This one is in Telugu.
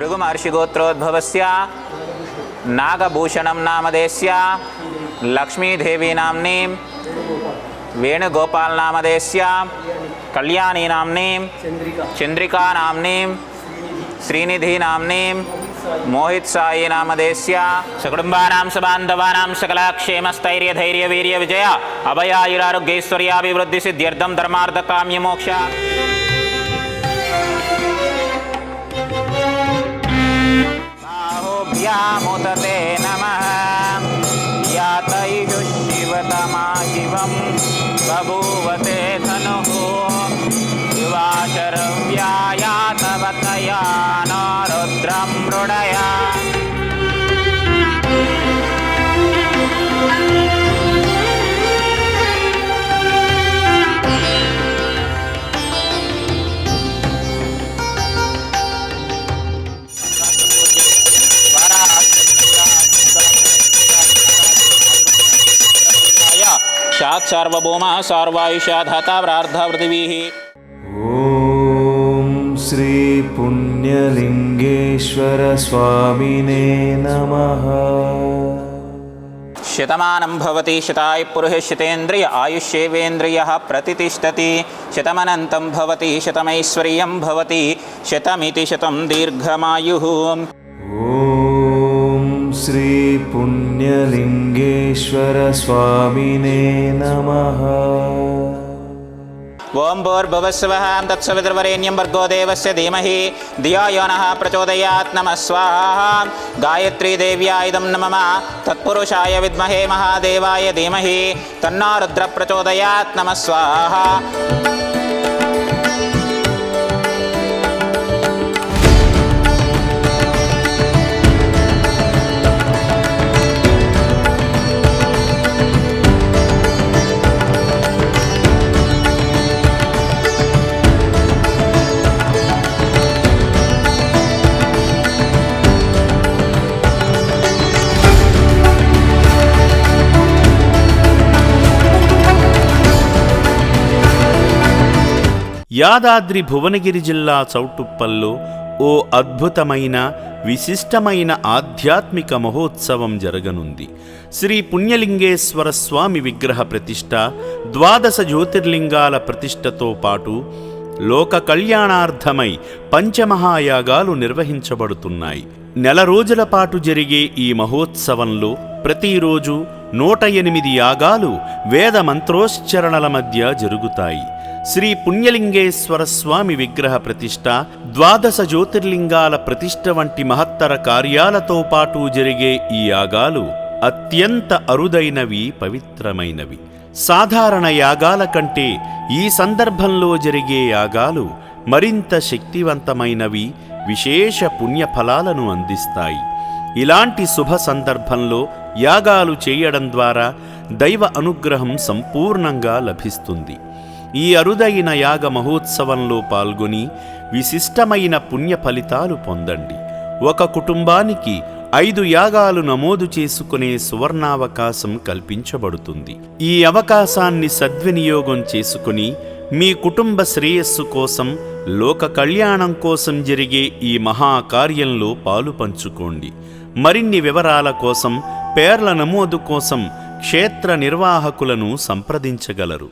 भृगुमहर्षिगोत्रोद्भवस्य नागभूषणं नामधेयस्य लक्ष्मीदेवी नाम्नीं वेणुगोपाल नामधेयस्य कल्याणी नाम्नीं चंद्रिका नाम्नीं श्रीनिधि नाम्नीं मोहित साई नामधेयस्य सकुटुंबानां सबान्धवानां सकलक्षेमस्थैर्यधैर्यवीर्य विजय अभयायुरारोग्यैश्वर्याभिवृद्धि सिद्ध्यर्थं धर्मार्थकाम्यमोक्ष बाहुभ्यामुदते नमः यातैः शिवतमा शिवं बभूवते धनुः युवाशरव्यायातवतया न रुद्रं मृडया सार्वभौम सार्वायुषा धाता प्रार्था पृथिवीः। ओम श्री पुण्यलिंगेश्वर स्वामिने नमः। शतमानं भवति शताय पुरुष शतेन्द्रिय आयुष्येवेन्द्रियः प्रतितिष्ठति शतमनन्तं भवति शतमैश्वर्यं भवति शतमिति शतं दीर्घमायुः। श्री पुण्यलिंगेश्वर स्वामिने नमः। ओं भूर्भुवस्सुवः तत्सवितुर्वरेण्यं भर्गो देवस्य धीमहि धियो यो नः प्रचोदयात् नमः स्वाहा। गायत्री देव्या इदं नमः तत्पुरुषाय विद्महे महादेवाय धीमहि तन्नो रुद्रः प्रचोदयात् नमः स्वाहा। యాదాద్రి భువనగిరి జిల్లా చౌటుప్పల్లో ఓ అద్భుతమైన విశిష్టమైన ఆధ్యాత్మిక మహోత్సవం జరగనుంది. శ్రీ పుణ్యలింగేశ్వర స్వామి విగ్రహ ప్రతిష్ఠ, 12 జ్యోతిర్లింగాల ప్రతిష్ఠతో పాటు లోక కళ్యాణార్థమై పంచమహాయాగాలు నిర్వహించబడుతున్నాయి. నెల రోజుల పాటు జరిగే ఈ మహోత్సవంలో ప్రతిరోజు 108 యాగాలు వేద మంత్రోచ్చరణల మధ్య జరుగుతాయి. శ్రీ పుణ్యలింగేశ్వర స్వామి విగ్రహ ప్రతిష్ఠ, 12 జ్యోతిర్లింగాల ప్రతిష్ఠ వంటి మహత్తర కార్యాలతో పాటు జరిగే ఈ యాగాలు అత్యంత అరుదైనవి, పవిత్రమైనవి. సాధారణ యాగాల కంటే ఈ సందర్భంలో జరిగే యాగాలు మరింత శక్తివంతమైనవి, విశేష పుణ్యఫలాలను అందిస్తాయి. ఇలాంటి శుభ సందర్భంలో యాగాలు చేయడం ద్వారా దైవ అనుగ్రహం సంపూర్ణంగా లభిస్తుంది. ఈ అరుదైన యాగ మహోత్సవంలో పాల్గొని విశిష్టమైన పుణ్య ఫలితాలు పొందండి. ఒక కుటుంబానికి 5 యాగాలు నమోదు చేసుకునే సువర్ణావకాశం కల్పించబడుతుంది. ఈ అవకాశాన్ని సద్వినియోగం చేసుకుని మీ కుటుంబ శ్రేయస్సు కోసం, లోక కళ్యాణం కోసం జరిగే ఈ మహాకార్యంలో పాలు పంచుకోండి. మరిన్ని వివరాల కోసం, పేర్ల నమోదు కోసం క్షేత్ర నిర్వాహకులను సంప్రదించగలరు.